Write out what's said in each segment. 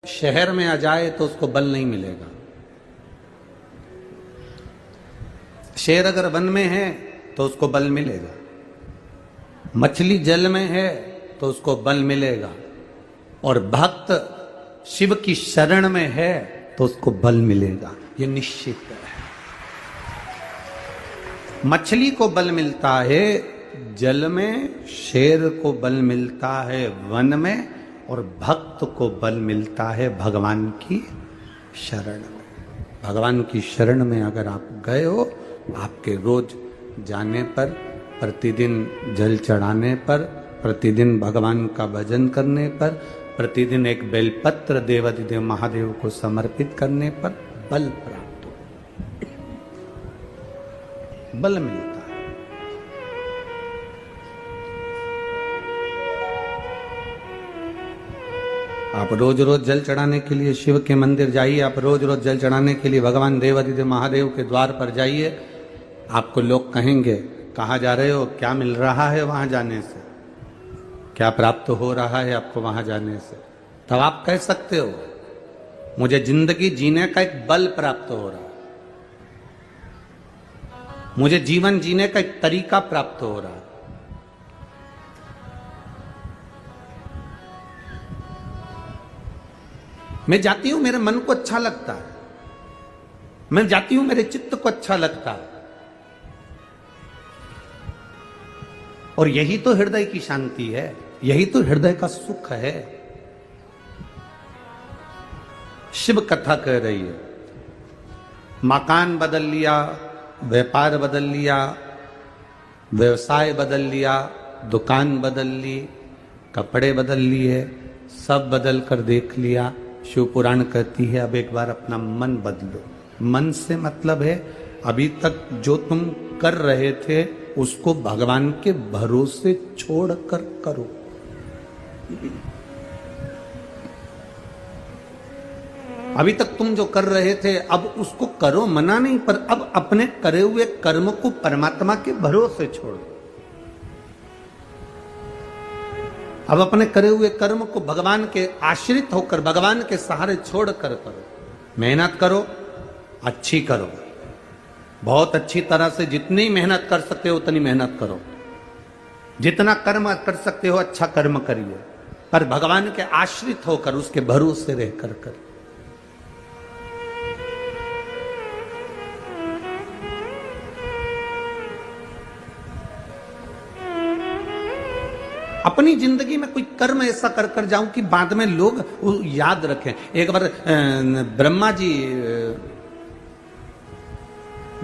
शहर में आ जाए तो उसको बल नहीं मिलेगा। शेर अगर वन में है तो उसको बल मिलेगा, मछली जल में है तो उसको बल मिलेगा, और भक्त शिव की शरण में है तो उसको बल मिलेगा, ये निश्चित है। मछली को बल मिलता है जल में, शेर को बल मिलता है वन में, और भक्त को बल मिलता है भगवान की शरण में। भगवान की शरण में अगर आप गए हो, आपके रोज जाने पर, प्रतिदिन जल चढ़ाने पर, प्रतिदिन भगवान का भजन करने पर, प्रतिदिन एक बेलपत्र देवाधिदेव महादेव को समर्पित करने पर बल प्राप्त हो, बल मिलता है। आप रोज रोज जल चढ़ाने के लिए शिव के मंदिर जाइए, आप रोज रोज जल चढ़ाने के लिए भगवान देवाधिदेव महादेव के द्वार पर जाइए। आपको लोग कहेंगे कहाँ जा रहे हो, क्या मिल रहा है वहां जाने से, क्या प्राप्त हो रहा है आपको वहां जाने से। तब आप कह सकते हो मुझे जिंदगी जीने का एक बल प्राप्त हो रहा है, मुझे जीवन जीने का एक तरीका प्राप्त हो रहा है। मैं जाती हूं, मेरे मन को अच्छा लगता है, मैं जाती हूं, मेरे चित्त को अच्छा लगता है, और यही तो हृदय की शांति है, यही तो हृदय का सुख है। शिव कथा कह रही है, मकान बदल लिया, व्यापार बदल लिया, व्यवसाय बदल लिया, दुकान बदल ली, कपड़े बदल लिए, सब बदल कर देख लिया। शिव पुराण कहती है अब एक बार अपना मन बदलो। मन से मतलब है अभी तक जो तुम कर रहे थे उसको भगवान के भरोसे छोड़कर करो। अभी तक तुम जो कर रहे थे अब उसको करो, मना नहीं, पर अब अपने करे हुए कर्म को परमात्मा के भरोसे छोड़ो। अब अपने करे हुए कर्म को भगवान के आश्रित होकर, भगवान के सहारे छोड़कर करो। मेहनत करो, अच्छी करो, बहुत अच्छी तरह से, जितनी मेहनत कर सकते हो उतनी मेहनत करो, जितना कर्म कर सकते हो अच्छा कर्म करिए, पर भगवान के आश्रित होकर, उसके भरोसे रहकर करो। अपनी जिंदगी में कोई कर्म ऐसा कर कर जाऊं कि बाद में लोग याद रखें। एक बार ब्रह्मा जी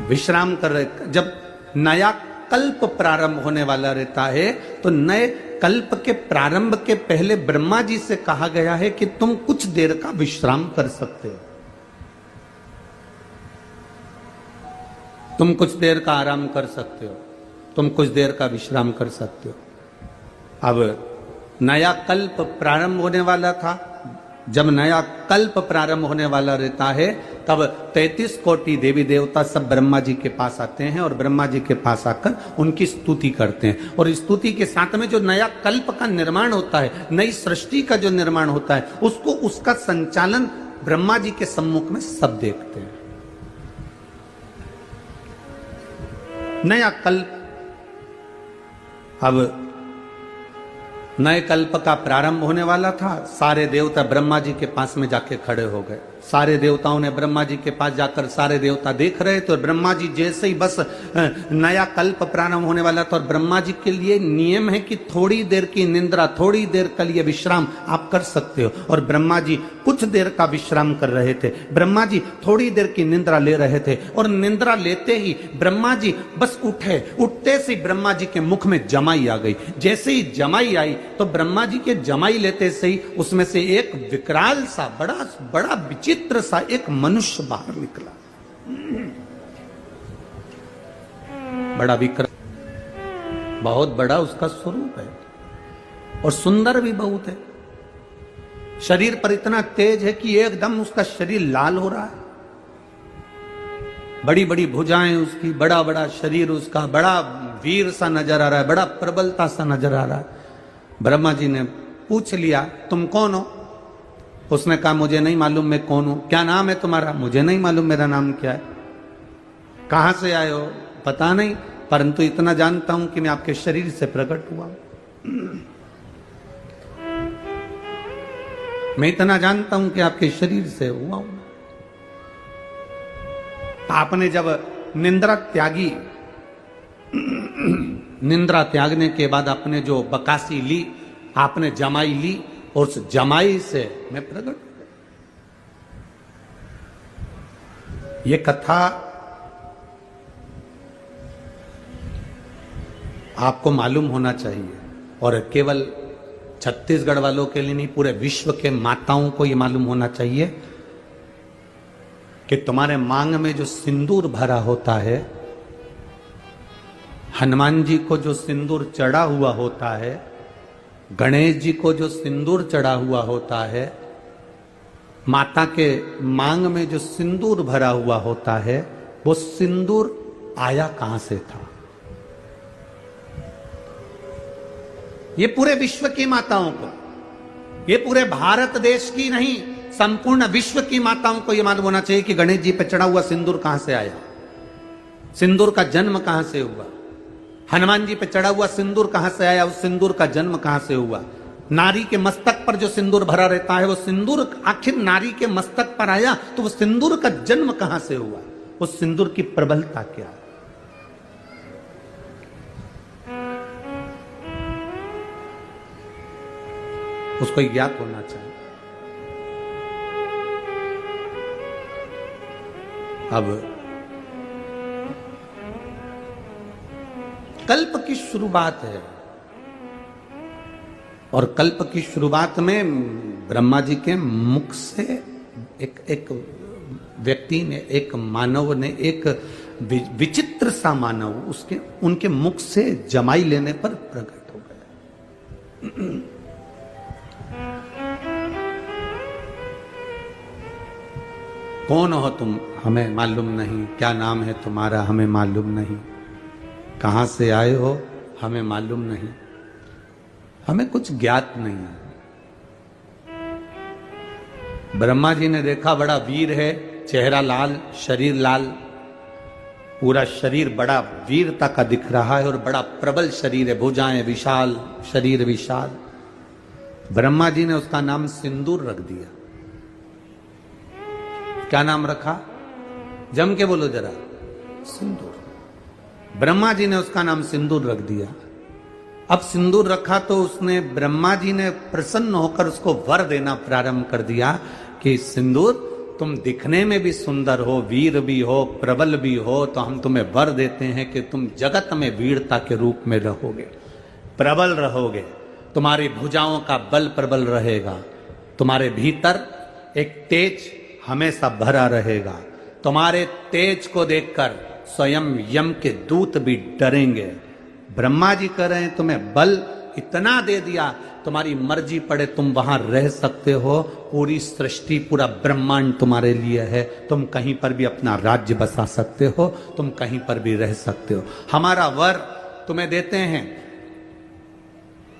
विश्राम कर रहे, जब नया कल्प प्रारंभ होने वाला रहता है तो नए कल्प के प्रारंभ के पहले ब्रह्मा जी से कहा गया है कि तुम कुछ देर का विश्राम कर सकते हो, तुम कुछ देर का आराम कर सकते हो, तुम कुछ देर का विश्राम कर सकते हो। अब नया कल्प प्रारंभ होने वाला था, जब नया कल्प प्रारंभ होने वाला रहता है तब 33 कोटि देवी देवता सब ब्रह्मा जी के पास आते हैं और ब्रह्मा जी के पास आकर उनकी स्तुति करते हैं। और स्तुति के साथ में जो नया कल्प का निर्माण होता है, नई सृष्टि का जो निर्माण होता है, उसको, उसका संचालन ब्रह्मा जी के सम्मुख में सब देखते हैं। नया कल्प, अब नए कल्प का प्रारंभ होने वाला था। सारे देवता ब्रह्मा जी के पास में जाके खड़े हो गए। सारे देवताओं ने ब्रह्मा जी के पास जाकर, सारे देवता देख रहे थे, और ब्रह्मा जी जैसे ही बस नया कल्प प्रारंभ होने वाला था, और ब्रह्मा जी के लिए नियम है कि थोड़ी देर की निंद्रा, थोड़ी देर के लिए विश्राम आप कर सकते हो, और ब्रह्मा जी कुछ देर का विश्राम कर रहे थे। ब्रह्मा जी थोड़ी देर की निंद्रा ले रहे थे, और निंद्रा लेते ही ब्रह्मा जी बस उठे, उठते से ब्रह्मा जी के मुख में जमाई आ गई। जैसे ही जमाई आई तो ब्रह्मा जी के जमाई लेते से ही उसमें से एक विकराल सा, बड़ा बड़ा विचित्र सा एक मनुष्य बाहर निकला। बड़ा विकराल, बहुत बड़ा उसका स्वरूप है, और सुंदर भी बहुत है। शरीर पर इतना तेज है कि एकदम उसका शरीर लाल हो रहा है, बड़ी बड़ी भुजाएं उसकी, बड़ा बड़ा शरीर उसका, बड़ा वीर सा नजर आ रहा है, बड़ा प्रबलता सा नजर आ रहा है। ब्रह्मा जी ने पूछ लिया तुम कौन हो? उसने कहा मुझे नहीं मालूम मैं कौन हूं। क्या नाम है तुम्हारा? मुझे नहीं मालूम मेरा नाम क्या है। कहां से आए हो? पता नहीं, परंतु इतना जानता हूं कि मैं आपके शरीर से प्रकट हुआ। मैं इतना जानता हूं कि आपके शरीर से हुआ हूं। आपने जब निंद्रा त्यागी, निंद्रा त्यागने के बाद आपने जो बकासी ली, आपने जमाई ली, और उस जमाई से मैं प्रकट हो गया। ये कथा आपको मालूम होना चाहिए, और केवल छत्तीसगढ़ वालों के लिए नहीं, पूरे विश्व के माताओं को यह मालूम होना चाहिए कि तुम्हारे मांग में जो सिंदूर भरा होता है, हनुमान जी को जो सिंदूर चढ़ा हुआ होता है, गणेश जी को जो सिंदूर चढ़ा हुआ होता है, माता के मांग में जो सिंदूर भरा हुआ होता है, वो सिंदूर आया कहां से था? ये पूरे विश्व की माताओं को, ये पूरे भारत देश की नहीं, संपूर्ण विश्व की माताओं को यह मालूम होना चाहिए कि गणेश जी पे चढ़ा हुआ सिंदूर कहां से आया, सिंदूर का जन्म कहां से हुआ, हनुमान जी पे चढ़ा हुआ सिंदूर कहां से आया, उस सिंदूर का जन्म कहां से हुआ। नारी के मस्तक पर जो सिंदूर भरा रहता है, वो सिंदूर आखिर नारी के मस्तक पर आया, तो वो सिंदूर का जन्म कहां से हुआ, उस सिंदूर की प्रबलता क्या है? उसको ज्ञात होना चाहिए। अब कल्प की शुरुआत है, और कल्प की शुरुआत में ब्रह्मा जी के मुख से एक व्यक्ति ने, एक मानव ने, एक विचित्र सा मानव उसके उनके मुख से जमाई लेने पर प्रकट हो गया। कौन हो तुम? हमें मालूम नहीं। क्या नाम है तुम्हारा? हमें मालूम नहीं। कहां से आए हो? हमें मालूम नहीं। हमें कुछ ज्ञात नहीं है। ब्रह्मा जी ने देखा बड़ा वीर है, चेहरा लाल, शरीर लाल, पूरा शरीर बड़ा वीरता का दिख रहा है और बड़ा प्रबल शरीर है, भुजाएं विशाल, शरीर विशाल। ब्रह्मा जी ने उसका नाम सिंदूर रख दिया। क्या नाम रखा? जम के बोलो जरा। सिंदूर। ब्रह्मा जी ने उसका नाम सिंदूर रख दिया। अब सिंदूर रखा तो उसने, ब्रह्मा जी ने प्रसन्न होकर उसको वर देना प्रारंभ कर दिया कि सिंदूर, तुम दिखने में भी सुंदर हो, वीर भी हो, प्रबल भी हो, तो हम तुम्हें वर देते हैं कि तुम जगत में वीरता के रूप में रहोगे, प्रबल रहोगे, तुम्हारी भुजाओं का बल प्रबल रहेगा, तुम्हारे भीतर एक तेज हमेशा भरा रहेगा, तुम्हारे तेज को देखकर स्वयं यम के दूत भी डरेंगे। ब्रह्मा जी कह रहे हैं तुम्हें बल इतना दे दिया, तुम्हारी मर्जी पड़े तुम वहां रह सकते हो, पूरी सृष्टि, पूरा ब्रह्मांड तुम्हारे लिए है, तुम कहीं पर भी अपना राज्य बसा सकते हो, तुम कहीं पर भी रह सकते हो। हमारा वर तुम्हें देते हैं,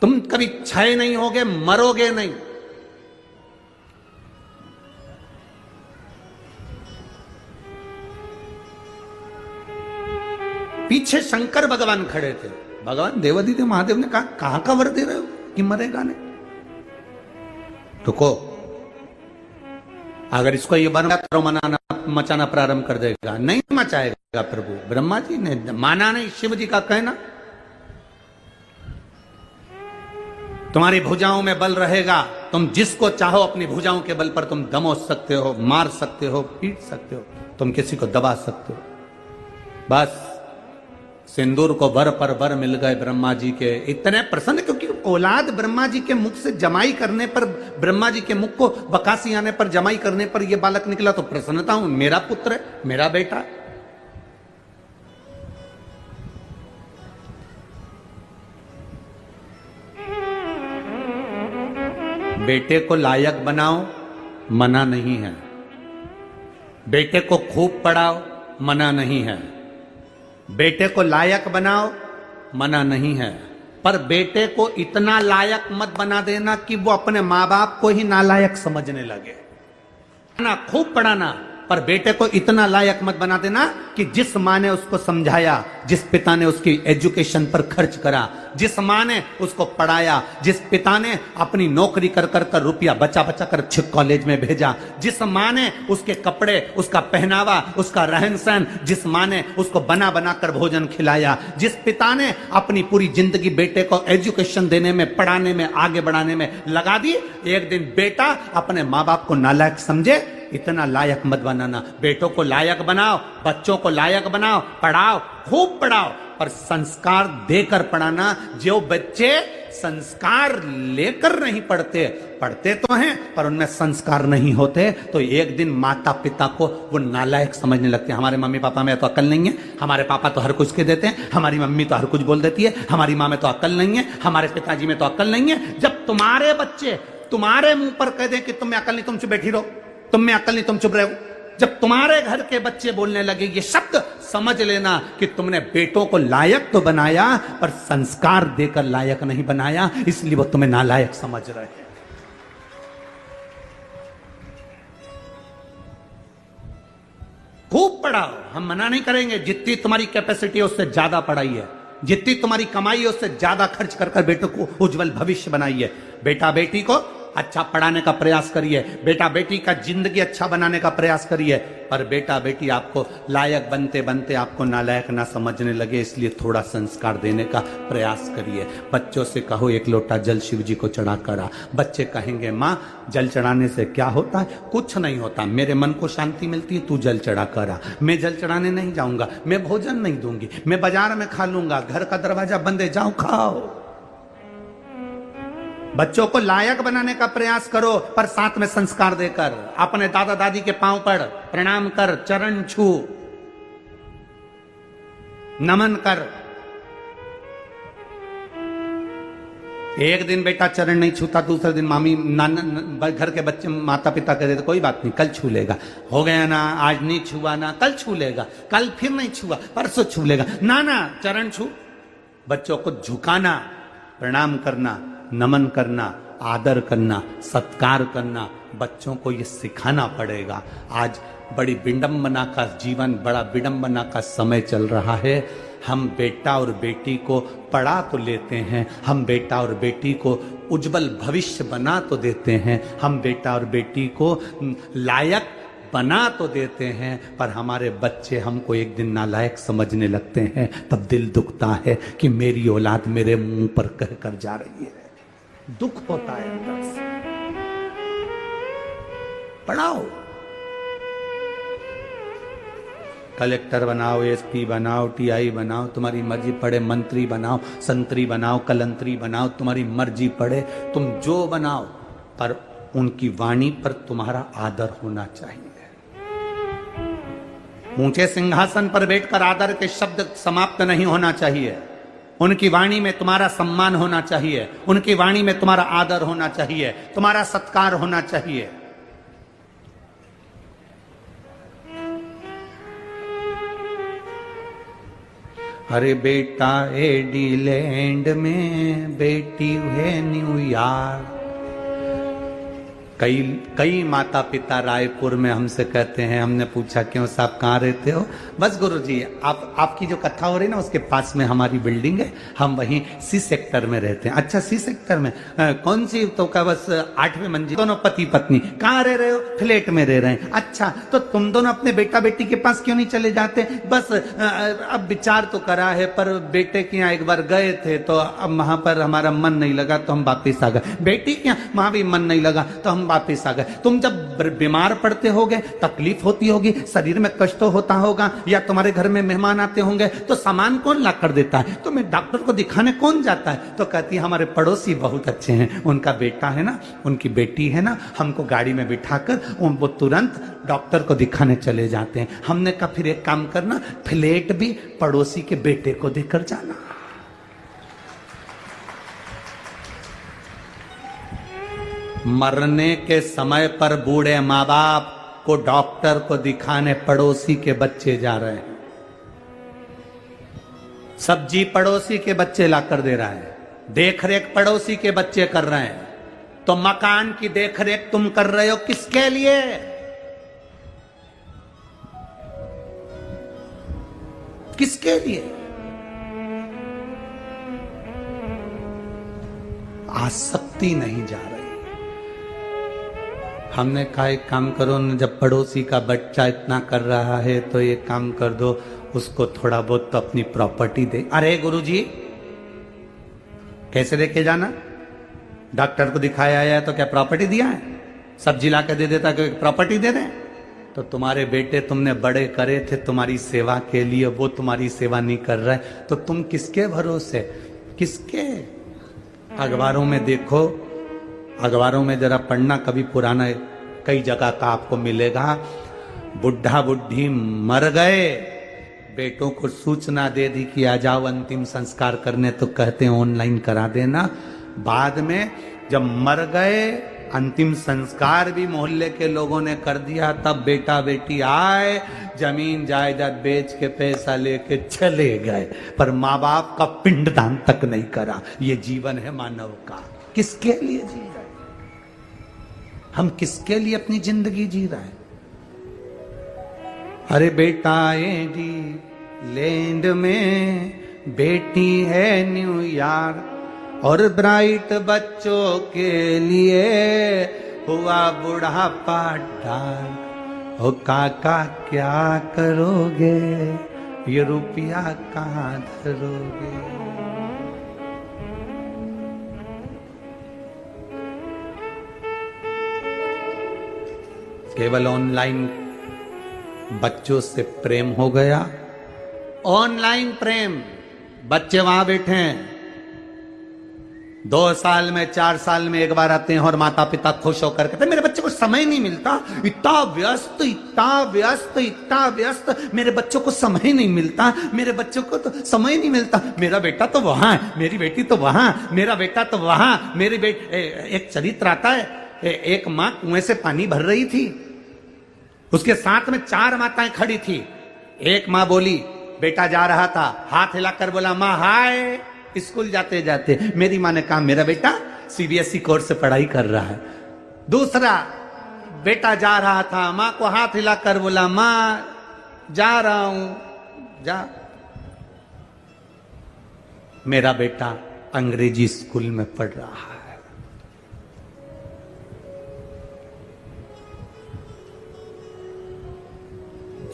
तुम कभी क्षय नहीं होगे, मरोगे नहीं। पीछे शंकर भगवान खड़े थे। भगवान देवादिदेव महादेव ने कहा, कहां का वर दे रहे हो कि मरेगा नहीं? रुको, अगर इसको ये वर मनाना मचाना प्रारंभ कर देगा, नहीं मचाएगा प्रभु। ब्रह्मा जी ने माना नहीं, शिव जी का कहना। तुम्हारी भुजाओं में बल रहेगा, तुम जिसको चाहो अपनी भुजाओं के बल पर तुम दमोच सकते हो, मार सकते हो, पीट सकते हो, तुम किसी को दबा सकते हो। बस सिंदूर को वर पर वर मिल गए ब्रह्मा जी के। इतने प्रसन्न, क्योंकि औलाद ब्रह्मा जी के मुख से जमाई करने पर, ब्रह्मा जी के मुख को बकासी आने पर, जमाई करने पर यह बालक निकला, तो प्रसन्नता हूं, मेरा पुत्र है, मेरा बेटा है। बेटे को लायक बनाओ, मना नहीं है। बेटे को खूब पढ़ाओ, मना नहीं है। बेटे को लायक बनाओ, मना नहीं है। पर बेटे को इतना लायक मत बना देना कि वो अपने माँ बाप को ही नालायक समझने लगे। ना खूब पढ़ाना, पर बेटे को इतना लायक मत बना देना कि जिस माँ ने उसको समझाया, जिस पिता ने उसकी एजुकेशन पर खर्च करा, जिस माँ ने उसको पढ़ाया, जिस पिता ने अपनी नौकरी कर कर कर रुपया बचा बचा कर अच्छे कॉलेज में भेजा, जिस माँ ने उसके कपड़े, उसका पहनावा, उसका रहन सहन, जिस माँ ने उसको बना बना कर भोजन खिलाया, जिस पिता ने अपनी पूरी जिंदगी बेटे को एजुकेशन देने में, पढ़ाने में, आगे बढ़ाने में लगा दी, एक दिन बेटा अपने माँ बाप को नालायक समझे। इतना लायक मत बनाना। बेटों को लायक बनाओ, बच्चों को लायक बनाओ, पढ़ाओ, खूब पढ़ाओ, पर संस्कार देकर पढ़ाना। जो बच्चे संस्कार लेकर नहीं पढ़ते, पढ़ते तो हैं पर उनमें संस्कार नहीं होते, तो एक दिन माता पिता को वो नालायक समझने लगते हैं। हमारे मम्मी पापा में तो अकल नहीं है, हमारे पापा तो हर कुछ के देते हैं, हमारी मम्मी तो हर कुछ बोल देती है, हमारी माँ में तो अकल नहीं है, हमारे पिताजी में तो अकल नहीं है। जब तुम्हारे बच्चे तुम्हारे मुंह पर कह दे कि तुम्हें अकल नहीं, तुम चुप बैठी रहो, तुम में अकल नहीं, तुम चुप रहो, जब तुम्हारे घर के बच्चे बोलने लगे ये शब्द, समझ लेना कि तुमने बेटों को लायक तो बनाया पर संस्कार देकर लायक नहीं बनाया, इसलिए वो तुम्हें नालायक समझ रहे हैं। खूब पढ़ाओ, हम मना नहीं करेंगे, जितनी तुम्हारी कैपेसिटी है उससे ज्यादा पढ़ाई है, जितनी तुम्हारी कमाई है उससे ज्यादा खर्च कर कर बेटों को उज्जवल भविष्य बनाइए। बेटा बेटी को अच्छा पढ़ाने का प्रयास करिए, बेटा बेटी का जिंदगी अच्छा बनाने का प्रयास करिए, पर बेटा बेटी आपको लायक बनते बनते आपको नालायक ना समझने लगे, इसलिए थोड़ा संस्कार देने का प्रयास करिए। बच्चों से कहो एक लोटा जल शिव जी को चढ़ा करा। बच्चे कहेंगे माँ जल चढ़ाने से क्या होता है? कुछ नहीं होता, मेरे मन को शांति मिलती है, तू जल चढ़ा करा। मैं जल चढ़ाने नहीं जाऊंगा, मैं भोजन नहीं दूंगी, मैं बाजार में खा लूंगा, घर का दरवाजा बंद है, जाओ खाओ। बच्चों को लायक बनाने का प्रयास करो, पर साथ में संस्कार देकर। अपने दादा दादी के पांव पड़, प्रणाम कर, चरण छू, नमन कर। एक दिन बेटा चरण नहीं छूता, दूसरे दिन मामी नाना घर के बच्चे माता पिता कहते कोई बात नहीं कल छू लेगा, हो गया ना, आज नहीं छुआ ना, कल छू लेगा, कल फिर नहीं छुआ, परसों छू लेगा, ना ना चरण छू। बच्चों को झुकाना, प्रणाम करना, नमन करना, आदर करना, सत्कार करना, बच्चों को ये सिखाना पड़ेगा। आज बड़ी विडंबना का जीवन, बड़ा विडंबना का समय चल रहा है। हम बेटा और बेटी को पढ़ा तो लेते हैं, हम बेटा और बेटी को उज्जवल भविष्य बना तो देते हैं, हम बेटा और बेटी को लायक बना तो देते हैं, पर हमारे बच्चे हमको एक दिन नालायक समझने लगते हैं। तब दिल दुखता है कि मेरी औलाद मेरे मुंह पर कह कर जा रही है, दुख होता है अंदर से। पढ़ाओ, कलेक्टर बनाओ, एसपी बनाओ, टीआई बनाओ, तुम्हारी मर्जी, पढ़े मंत्री बनाओ, संतरी बनाओ, कलंतरी बनाओ, तुम्हारी मर्जी, पढ़े तुम जो बनाओ, पर उनकी वाणी पर तुम्हारा आदर होना चाहिए। ऊंचे सिंहासन पर बैठकर आदर के शब्द समाप्त नहीं होना चाहिए। उनकी वाणी में तुम्हारा सम्मान होना चाहिए, उनकी वाणी में तुम्हारा आदर होना चाहिए, तुम्हारा सत्कार होना चाहिए। अरे बेटा एडीलैंड में, बेटी है न्यूयॉर्क। कई माता पिता रायपुर में हमसे कहते हैं, हमने पूछा क्यों साहब कहाँ रहते हो? बस गुरुजी आपकी जो कथा हो रही ना उसके पास में हमारी बिल्डिंग है, हम वहीं सी सेक्टर में रहते हैं। अच्छा सी सेक्टर में कौन सी? तो क्या बस 8वें मंजिल। दोनों पति पत्नी। कहाँ रह रहे हो? फ्लैट में रह रहे हैं। अच्छा तो तुम दोनों अपने बेटा बेटी के पास क्यों नहीं चले जाते? बस अब विचार तो करा है, पर बेटे के यहाँ एक बार गए थे तो अब वहां पर हमारा मन नहीं लगा तो हम वापिस आ गए। बेटी के यहाँ वहां भी मन नहीं लगा तो हम वापिस आ गए। तुम जब बीमार पड़ते होगे, तकलीफ होती होगी, शरीर में कष्ट होता होगा, या तुम्हारे घर में मेहमान आते होंगे, तो सामान कौन ला कर देता है? तो मैं डॉक्टर को दिखाने कौन जाता है? तो कहती है हमारे पड़ोसी बहुत अच्छे हैं, उनका बेटा है ना, उनकी बेटी है ना, हमको गाड़ी में बिठाकर वो तुरंत डॉक्टर को दिखाने चले जाते हैं। हमने कहा फिर एक काम करना, फ्लैट भी पड़ोसी के बेटे को देकर जाना। मरने के समय पर बूढ़े माँ बाप को डॉक्टर को दिखाने पड़ोसी के बच्चे जा रहे हैं। सब्जी पड़ोसी के बच्चे लाकर दे रहा है, देख रेख पड़ोसी के बच्चे कर रहे हैं, तो मकान की देख रेख तुम कर रहे हो किसके लिए? किसके लिए? आसक्ति नहीं जा रही। हमने कहा एक काम करो न, जब पड़ोसी का बच्चा इतना कर रहा है तो एक काम कर दो, उसको थोड़ा बहुत तो अपनी प्रॉपर्टी दे। अरे गुरुजी कैसे लेके जाना? डॉक्टर को दिखाया है तो क्या प्रॉपर्टी दिया है? सब्जी ला के दे देता कि प्रॉपर्टी दे दें? तो तुम्हारे बेटे तुमने बड़े करे थे तुम्हारी सेवा के लिए, वो तुम्हारी सेवा नहीं कर रहा है तो तुम किसके भरोसे? किसके? अखबारों में देखो, अखबारों में जरा पढ़ना, कभी पुराना कई जगह का आपको मिलेगा। बुढ़ा बुढ़ी मर गए, बेटों को सूचना दे दी कि आ जाओ अंतिम संस्कार करने, तो कहते हैं ऑनलाइन करा देना। बाद में जब मर गए, अंतिम संस्कार भी मोहल्ले के लोगों ने कर दिया, तब बेटा बेटी आए, जमीन जायदाद बेच के पैसा लेके चले गए, पर माँ बाप का पिंडदान तक नहीं करा। ये जीवन है मानव का। किसके लिए जी रहे? हम किसके लिए अपनी जिंदगी जी रहे हैं? अरे बेटा लैंड में बेटी है न्यूयॉर्क, और ब्राइट बच्चों के लिए हुआ बुढ़ापा डार्क। ओ काका क्या करोगे, ये रुपया कहाँ धरोगे? केवल ऑनलाइन बच्चों से प्रेम हो गया। ऑनलाइन प्रेम, बच्चे वहां बैठे हैं, 2 साल में 4 साल में एक बार आते हैं और माता पिता खुश होकर कहते मेरे बच्चे को समय नहीं मिलता, इतना व्यस्त इतना व्यस्त इतना व्यस्त, मेरे बच्चों को समय नहीं मिलता, मेरे बच्चों को तो समय नहीं मिलता। मेरा बेटा तो वहां है, मेरी बेटी तो वहां, मेरा बेटा तो वहां, मेरी बेटी। एक चरित्र आता है, एक माँ कुएं से पानी भर रही थी, उसके साथ में 4 माताएं खड़ी थी। एक माँ बोली, बेटा जा रहा था, हाथ हिलाकर बोला माँ हाय। स्कूल जाते जाते मेरी माँ ने कहा मेरा बेटा सीबीएसई कोर्स से पढ़ाई कर रहा है। दूसरा बेटा जा रहा था, माँ को हाथ हिलाकर बोला माँ जा रहा हूं, जा। मेरा बेटा अंग्रेजी स्कूल में पढ़ रहा है।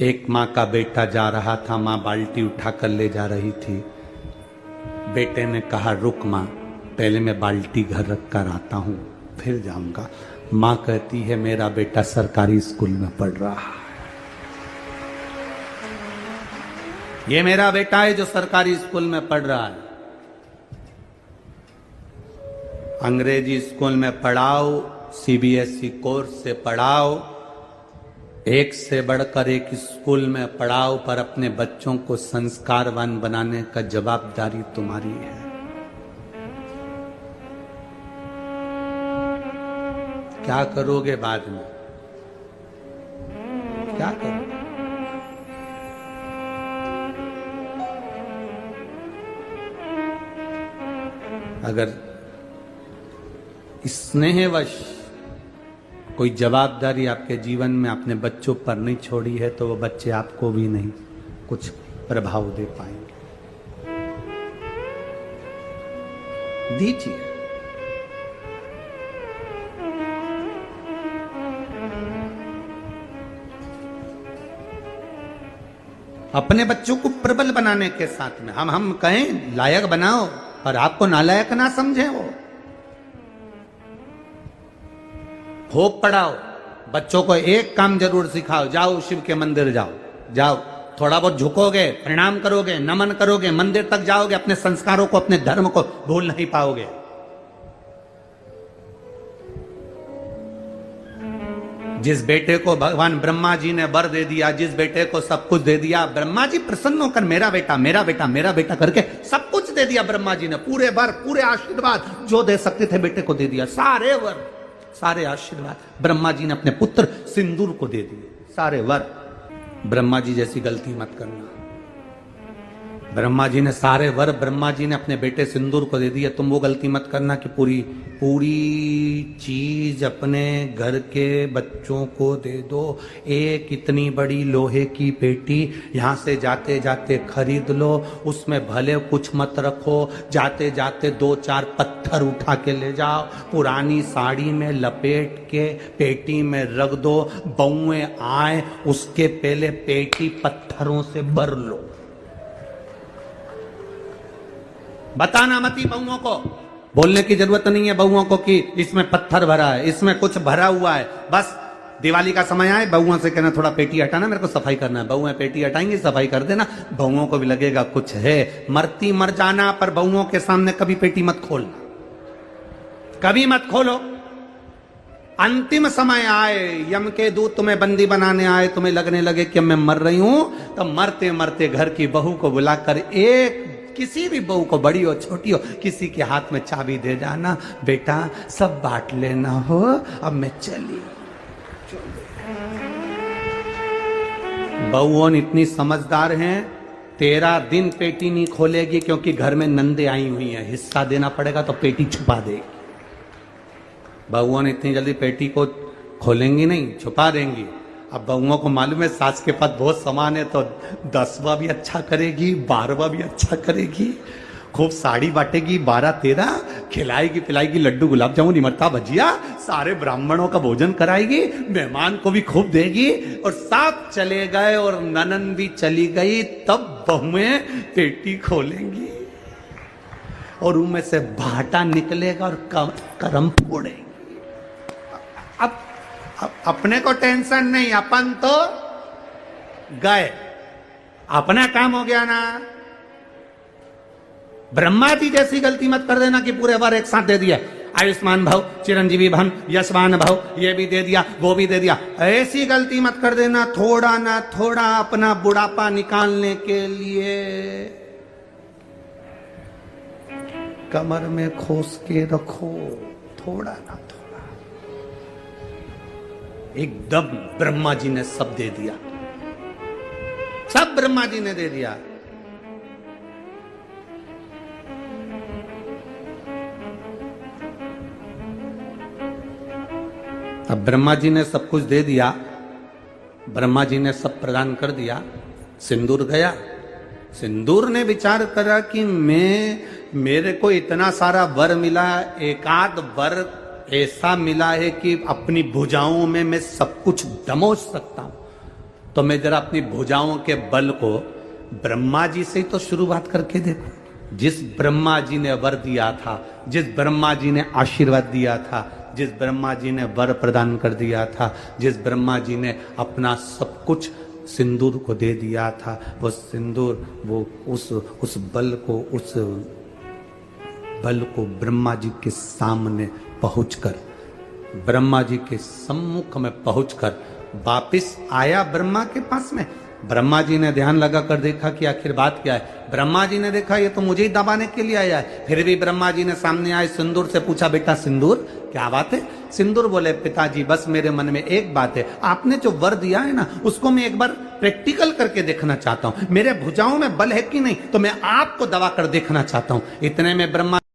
एक माँ का बेटा जा रहा था, माँ बाल्टी उठाकर ले जा रही थी। बेटे ने कहा रुक माँ, पहले मैं बाल्टी घर रख कर आता हूं, फिर जाऊंगा। माँ कहती है मेरा बेटा सरकारी स्कूल में पढ़ रहा है। ये मेरा बेटा है जो सरकारी स्कूल में पढ़ रहा है। अंग्रेजी स्कूल में पढ़ाओ, सीबीएसई कोर्स से पढ़ाओ, एक से बढ़कर एक स्कूल में पढ़ाओ, पर अपने बच्चों को संस्कारवान बनाने का जवाबदारी तुम्हारी है। क्या करोगे बाद में? क्या करोगे? अगर स्नेहवश कोई जवाबदारी आपके जीवन में अपने बच्चों पर नहीं छोड़ी है, तो वो बच्चे आपको भी नहीं कुछ प्रभाव दे पाएंगे। दीजिए। अपने बच्चों को प्रबल बनाने के साथ में हम कहें लायक बनाओ, और आपको नालायक ना समझे। वो खूब पढ़ाओ, बच्चों को एक काम जरूर सिखाओ, जाओ शिव के मंदिर जाओ, जाओ थोड़ा बहुत झुकोगे, प्रणाम करोगे, नमन करोगे, मंदिर तक जाओगे, अपने संस्कारों को अपने धर्म को भूल नहीं पाओगे। जिस बेटे को भगवान ब्रह्मा जी ने वर दे दिया, जिस बेटे को सब कुछ दे दिया, ब्रह्मा जी प्रसन्न होकर मेरा बेटा मेरा बेटा मेरा बेटा करके सब कुछ दे दिया। ब्रह्मा जी ने पूरे वर पूरे आशीर्वाद जो दे सकते थे बेटे को दे दिया। सारे वर सारे आशीर्वाद ब्रह्मा जी ने अपने पुत्र सिंदूर को दे दिए, सारे वर। ब्रह्मा जी जैसी गलती मत करना। ब्रह्मा जी ने सारे वर ब्रह्मा जी ने अपने बेटे सिंदूर को दे दिया। तुम वो गलती मत करना कि पूरी पूरी चीज अपने घर के बच्चों को दे दो। एक इतनी बड़ी लोहे की पेटी यहां से जाते जाते खरीद लो, उसमें भले कुछ मत रखो, जाते जाते 2-4 पत्थर उठा के ले जाओ, पुरानी साड़ी में लपेट के पेटी में रख दो, बउए आए उसके पहले पेटी पत्थरों से भर लो। बताना मती बहुओं को, बोलने की जरूरत नहीं है बहुओं को कि इसमें पत्थर भरा है, इसमें कुछ भरा हुआ है। बस दिवाली का समय आए बहुओं से कहना थोड़ा पेटी हटाना, मेरे को सफाई करना है। बहुएं पेटी हटाएंगी, सफाई कर देना, बहुओं को भी लगेगा कुछ है। मरती मर जाना, पर बहुओं के सामने कभी पेटी मत खोलना, कभी मत खोलो। अंतिम समय आए, यम के दूत तुम्हें बंदी बनाने आए, तुम्हें लगने लगे कि मैं मर रही हूं, तो मरते मरते घर की बहू को बुलाकर, एक किसी भी बहू को, बड़ी हो छोटी हो, किसी के हाथ में चाबी दे जाना, बेटा सब बांट लेना हो, अब मैं चली। बहुओं इतनी समझदार हैं, 13 दिन पेटी नहीं खोलेगी, क्योंकि घर में नंदे आई हुई हैं, हिस्सा देना पड़ेगा तो पेटी छुपा देगी। बहुओं इतनी जल्दी पेटी को खोलेंगी नहीं, छुपा देंगी। अब बहुओं को मालूम है सास के पास बहुत सामान है, तो 10वां भी अच्छा करेगी, 12वां भी अच्छा करेगी, खूब साड़ी बांटेगी, 12-13 खिलाएगी पिलाएगी, लड्डू गुलाब जामुन इमरता भजिया, सारे ब्राह्मणों का भोजन कराएगी, मेहमान को भी खूब देगी, और सब चले गए और ननन भी चली गई, तब बहुएं पेटी खोलेंगी और उनमें से भाटा निकलेगा और करम फोड़ेंगे। अब अपने को टेंशन नहीं, अपन तो गए, अपना काम हो गया ना। ब्रह्मा जी जैसी गलती मत कर देना कि पूरे बार एक साथ दे दिया, आयुष्मान भव, चिरंजीवी भव, यशवान भव, ये भी दे दिया वो भी दे दिया। ऐसी गलती मत कर देना। थोड़ा ना थोड़ा अपना बुढ़ापा निकालने के लिए कमर में खोस के रखो, थोड़ा ना थोड़ा। एकदम ब्रह्मा जी ने सब दे दिया, सब ब्रह्मा जी ने दे दिया। अब ब्रह्मा जी ने सब कुछ दे दिया, ब्रह्मा जी ने सब प्रदान कर दिया। सिंदूर गया, सिंदूर ने विचार करा कि मेरे को इतना सारा वर मिला, एकाध वर ऐसा मिला है कि अपनी भुजाओं में मैं सब कुछ दमोच सकता हूं, तो मैं जरा अपनी भुजाओं के बल को ब्रह्मा जी से ही तो शुरुआत करके देखो। जिस ब्रह्मा जी ने वर दिया था, जिस ब्रह्मा जी ने आशीर्वाद दिया था, जिस ब्रह्मा जी ने वर प्रदान कर दिया था, जिस ब्रह्मा जी ने अपना सब कुछ सिंदूर को दे दिया था, वो सिंदूर, वो उस बल को ब्रह्मा जी के सामने पहुंचकर, ब्रह्मा जी के सम्मुख में पहुंचकर वापिस आया ब्रह्मा के पास में। ब्रह्मा जी ने ध्यान लगाकर देखा कि आखिर बात क्या है। ब्रह्मा जी ने देखा ये तो मुझे ही दबाने के लिए आया है। फिर भी ब्रह्मा जी ने सामने आए सिंदूर से पूछा, बेटा सिंदूर क्या बात है? सिंदूर बोले, पिताजी बस मेरे मन में एक बात है, आपने जो वर दिया है ना, उसको मैं एक बार प्रैक्टिकल करके देखना चाहता हूं। मेरे भुजाओं में बल है कि नहीं, तो मैं आपको दबा कर देखना चाहता हूं। इतने में ब्रह्मा